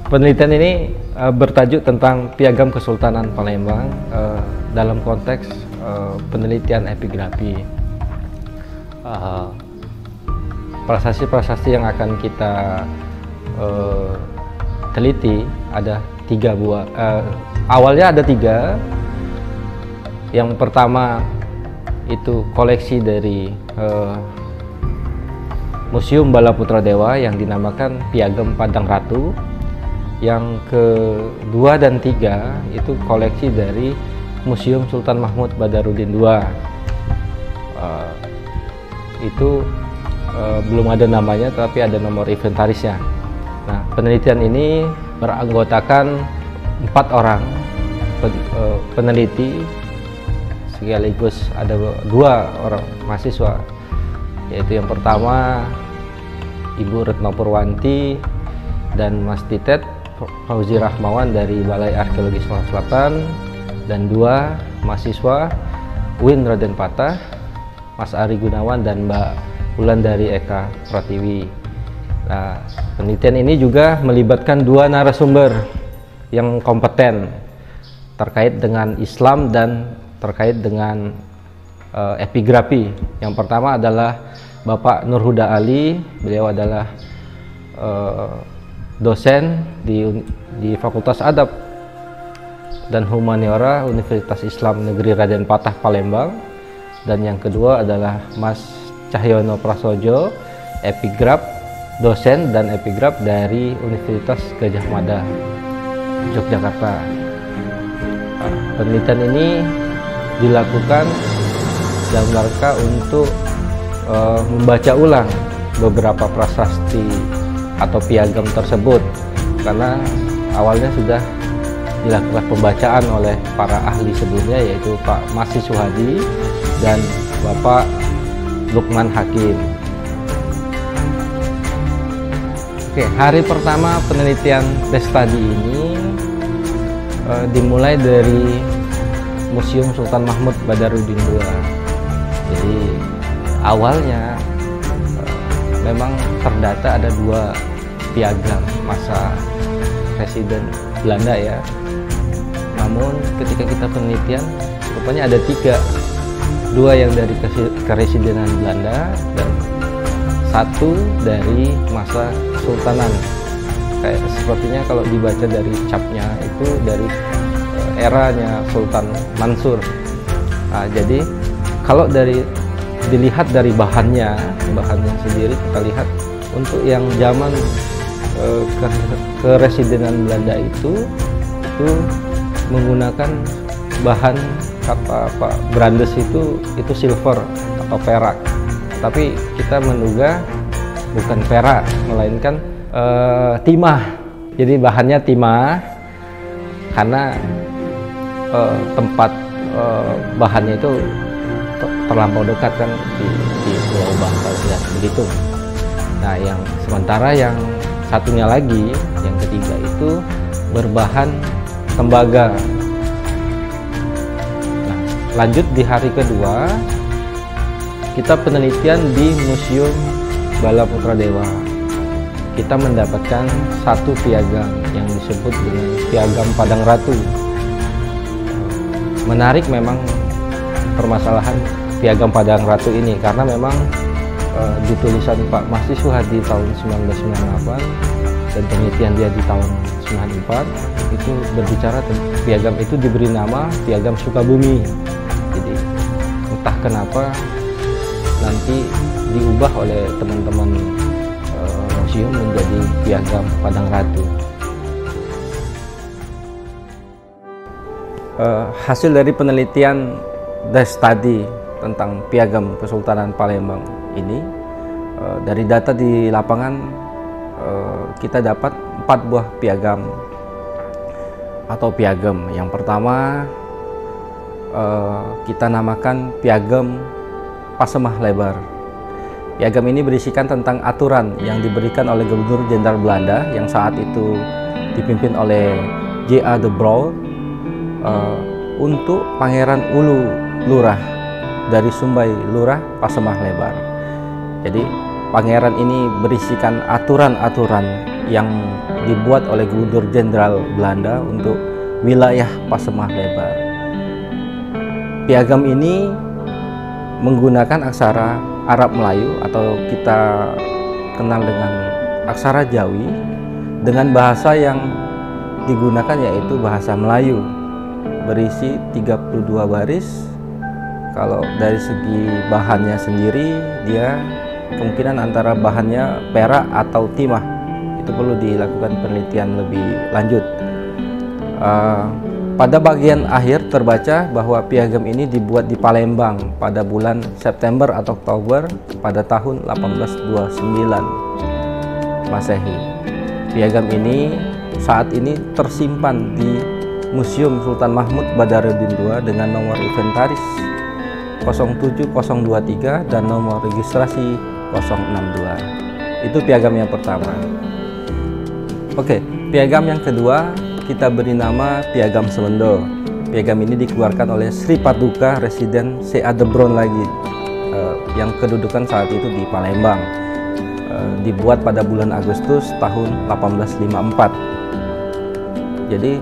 Penelitian ini bertajuk tentang Piagam Kesultanan Palembang dalam konteks penelitian epigrafi. Prasasti-prasasti yang akan kita teliti ada 3 buah. Awalnya ada 3. Yang pertama itu koleksi dari Museum Bala Putra Dewa yang dinamakan Piagam Padang Ratu. Yang kedua dan 3 itu koleksi dari Museum Sultan Mahmud Badarudin II. Itu belum ada namanya, tapi ada nomor inventarisnya. Nah, penelitian ini beranggotakan 4 orang peneliti, sekaligus ada 2 orang mahasiswa, yaitu yang pertama Ibu Retno Purwanti dan Mas Titet Fauzi Rahmawan dari Balai Arkeologi Sumatera Selatan, dan 2 mahasiswa UIN Raden Patah, Mas Ari Gunawan dan Mbak Wulandari Eka Pratiwi. Nah, penelitian ini juga melibatkan 2 narasumber yang kompeten terkait dengan Islam dan terkait dengan epigrafi. Yang pertama adalah Bapak Nurhuda Ali. Beliau adalah dosen di Fakultas Adab dan Humaniora Universitas Islam Negeri Raden Patah Palembang. Dan yang kedua adalah Mas Cahyono Prasojo, epigraf, dosen dan epigraf dari Universitas Gadjah Mada, Yogyakarta. Penelitian ini dilakukan dalam rangka untuk membaca ulang beberapa prasasti atau piagam tersebut, karena awalnya sudah dilakukan pembacaan oleh para ahli sebelumnya, yaitu Pak Masih Suhadi dan Bapak Lukman Hakim. Oke, hari pertama penelitian case study ini dimulai dari Museum Sultan Mahmud Badarudin II. Jadi awalnya memang terdata ada 2 piagam masa Presiden Belanda ya. Namun ketika kita penelitian, rupanya ada 3. 2 yang dari Kepresidenan Belanda dan 1 dari masa Kesultanan. Kayak sepertinya kalau dibaca dari capnya itu dari eranya Sultan Mansur. Nah, jadi kalau dilihat dari bahannya sendiri, kita lihat untuk yang zaman Kepresidenan Belanda itu menggunakan bahan apa brandes itu silver atau perak. Tapi kita menduga bukan perak, melainkan timah. Jadi bahannya timah karena tempat bahannya itu terlampau dekat kan di Pulau Bangka ya, begitu. Nah, yang sementara yang satunya lagi, yang ketiga itu berbahan tembaga. Nah, lanjut di hari kedua kita penelitian di Museum Bala Putra Dewa. Kita mendapatkan 1 piagam yang disebut dengan Piagam Padang Ratu. Menarik memang permasalahan Piagam Padang Ratu ini, karena memang di tulisan Pak Masih Suhadi tahun 1998 dan penelitian dia di tahun 94 itu berbicara tentang piagam itu diberi nama Piagam Sukabumi. Jadi entah kenapa nanti diubah oleh teman-teman museum menjadi Piagam Padang Ratu. Hasil dari penelitian case study tentang Piagam Kesultanan Palembang ini, dari data di lapangan kita dapat 4 buah piagam atau piagam. Yang pertama kita namakan Piagam Pasemah Lebar. Piagam ini berisikan tentang aturan yang diberikan oleh Gubernur Jenderal Belanda yang saat itu dipimpin oleh J.A. de Brauw untuk Pangeran Ulu Lurah dari Sumbai Lurah Pasemah Lebar. Jadi Pangeran ini berisikan aturan-aturan yang dibuat oleh Gubernur Jenderal Belanda untuk wilayah Pasemah Lebar. Piagam ini menggunakan aksara Arab Melayu atau kita kenal dengan aksara Jawi, dengan bahasa yang digunakan yaitu bahasa Melayu, berisi 32 baris. Kalau dari segi bahannya sendiri, dia kemungkinan antara bahannya perak atau timah. Itu perlu dilakukan penelitian lebih lanjut. Pada bagian akhir terbaca bahwa piagam ini dibuat di Palembang pada bulan September atau Oktober pada tahun 1829 Masehi. Piagam ini saat ini tersimpan di Museum Sultan Mahmud Badarudin II dengan nomor inventaris 07023 dan nomor registrasi 062. Itu piagam yang pertama. Oke, piagam yang kedua kita beri nama Piagam Semendo. Piagam ini dikeluarkan oleh Sri Paduka Residen C. Adebron lagi, yang kedudukan saat itu di Palembang. Dibuat pada bulan Agustus tahun 1854. Jadi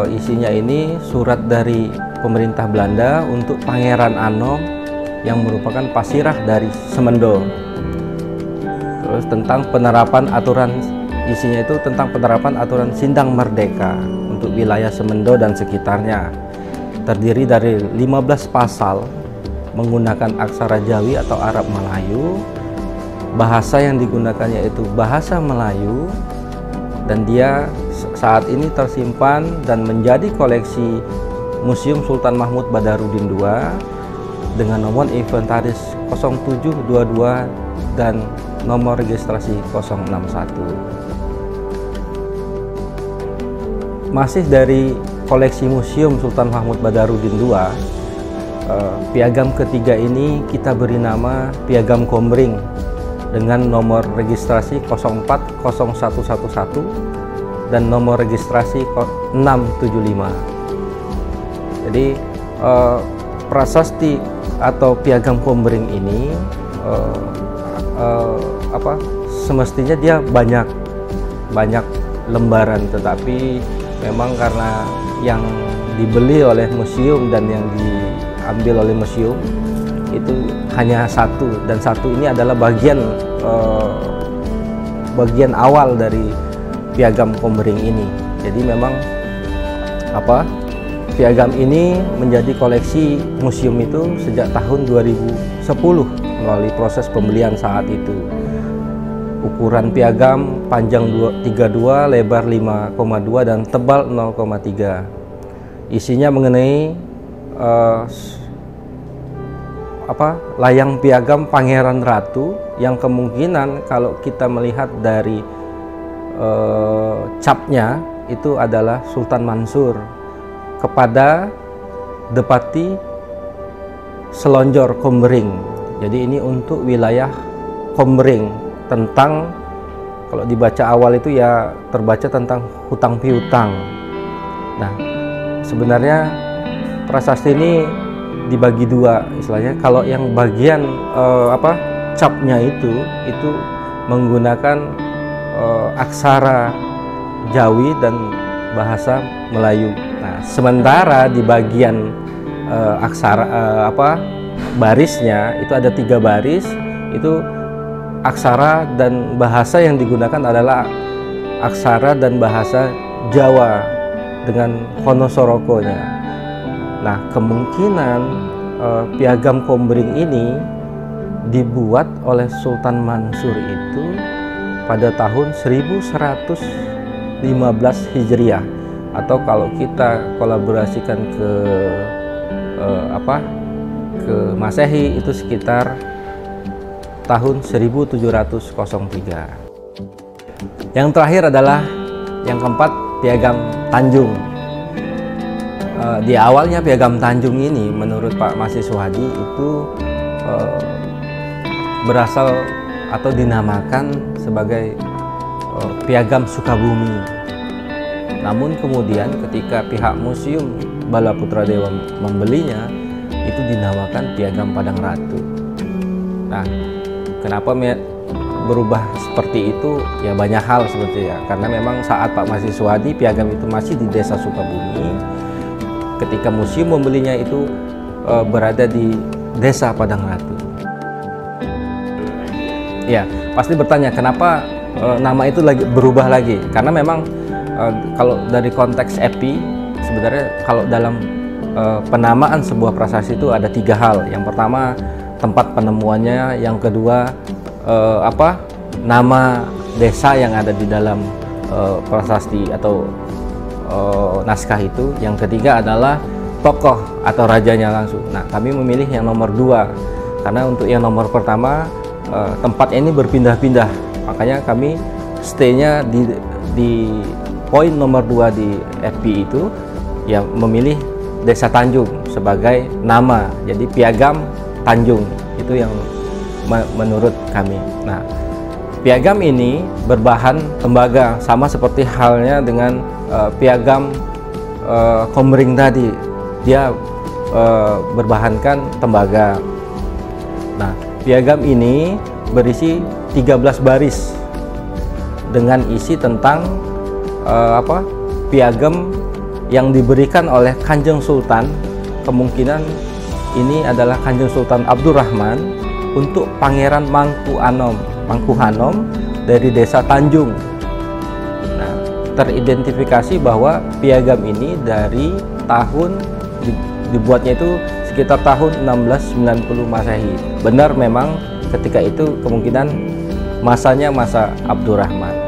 isinya ini surat dari pemerintah Belanda untuk Pangeran Anom yang merupakan pasirah dari Semendo. Terus tentang penerapan aturan, isinya itu tentang penerapan aturan Sindang Merdeka untuk wilayah Semendo dan sekitarnya. Terdiri dari 15 pasal menggunakan aksara Jawi atau Arab Melayu. Bahasa yang digunakan yaitu bahasa Melayu, dan dia saat ini tersimpan dan menjadi koleksi Museum Sultan Mahmud Badarudin II dengan nomor inventaris 0722 dan nomor registrasi 061. Masih dari koleksi Museum Sultan Mahmud Badarudin II, piagam ketiga ini kita beri nama Piagam Komering dengan nomor registrasi 040111 dan nomor registrasi 675. Jadi prasasti atau Piagam Komering ini semestinya dia banyak lembaran, tetapi memang karena yang dibeli oleh museum dan yang diambil oleh museum itu hanya satu, dan satu ini adalah bagian awal dari Piagam Komering ini. Jadi memang piagam ini menjadi koleksi museum itu sejak tahun 2010 melalui proses pembelian saat itu. Ukuran piagam panjang 32, lebar 5,2 dan tebal 0,3. Isinya mengenai layang piagam Pangeran Ratu yang kemungkinan kalau kita melihat dari capnya itu adalah Sultan Mansur kepada Depati Selonjor Komering. Jadi ini untuk wilayah Komering, tentang kalau dibaca awal itu ya terbaca tentang hutang piutang. Nah, sebenarnya prasasti ini dibagi dua istilahnya. Kalau yang bagian capnya itu menggunakan aksara Jawi dan bahasa Melayu. Nah, sementara di bagian barisnya itu ada 3 baris, itu aksara dan bahasa yang digunakan adalah aksara dan bahasa Jawa dengan Honosorokonya. Nah, kemungkinan Piagam Komering ini dibuat oleh Sultan Mansur itu pada tahun 1115 Hijriah, atau kalau kita kolaborasikan ke Masehi itu sekitar tahun 1703. Yang terakhir adalah yang keempat, Piagam Tanjung. Di awalnya Piagam Tanjung ini menurut Pak Masih Suhadi itu berasal atau dinamakan sebagai Piagam Sukabumi. Namun kemudian ketika pihak Museum Balaputradewa membelinya, itu dinamakan Piagam Padang Ratu. Nah, kenapa berubah seperti itu ya banyak hal sebetulnya, karena memang saat Pak Mahasiswadi piagam itu masih di Desa Sukabumi, ketika museum membelinya itu berada di Desa Padang Ratu. Ya, pasti bertanya kenapa nama itu berubah lagi, karena memang kalau dari konteks EPI sebenarnya kalau dalam penamaan sebuah prasasti itu ada 3 hal. Yang pertama tempat penemuannya, yang kedua nama desa yang ada di dalam prasasti atau naskah itu, yang ketiga adalah tokoh atau rajanya langsung. Nah, kami memilih yang nomor 2 karena untuk yang nomor pertama tempat ini berpindah-pindah, makanya kami stay-nya di poin nomor 2 di FP itu ya memilih Desa Tanjung sebagai nama, jadi piagam Tanjung itu yang menurut kami. Nah, piagam ini berbahan tembaga, sama seperti halnya dengan piagam Komering tadi, dia berbahankan tembaga. Nah, piagam ini berisi 13 baris dengan isi tentang piagam yang diberikan oleh Kanjeng Sultan. Kemungkinan ini adalah Kanjeng Sultan Abdurrahman untuk Pangeran Mangkuhanom dari Desa Tanjung. Nah, teridentifikasi bahwa piagam ini dari tahun dibuatnya itu sekitar tahun 1690 Masehi. Benar, memang ketika itu kemungkinan masanya masa Abdurrahman.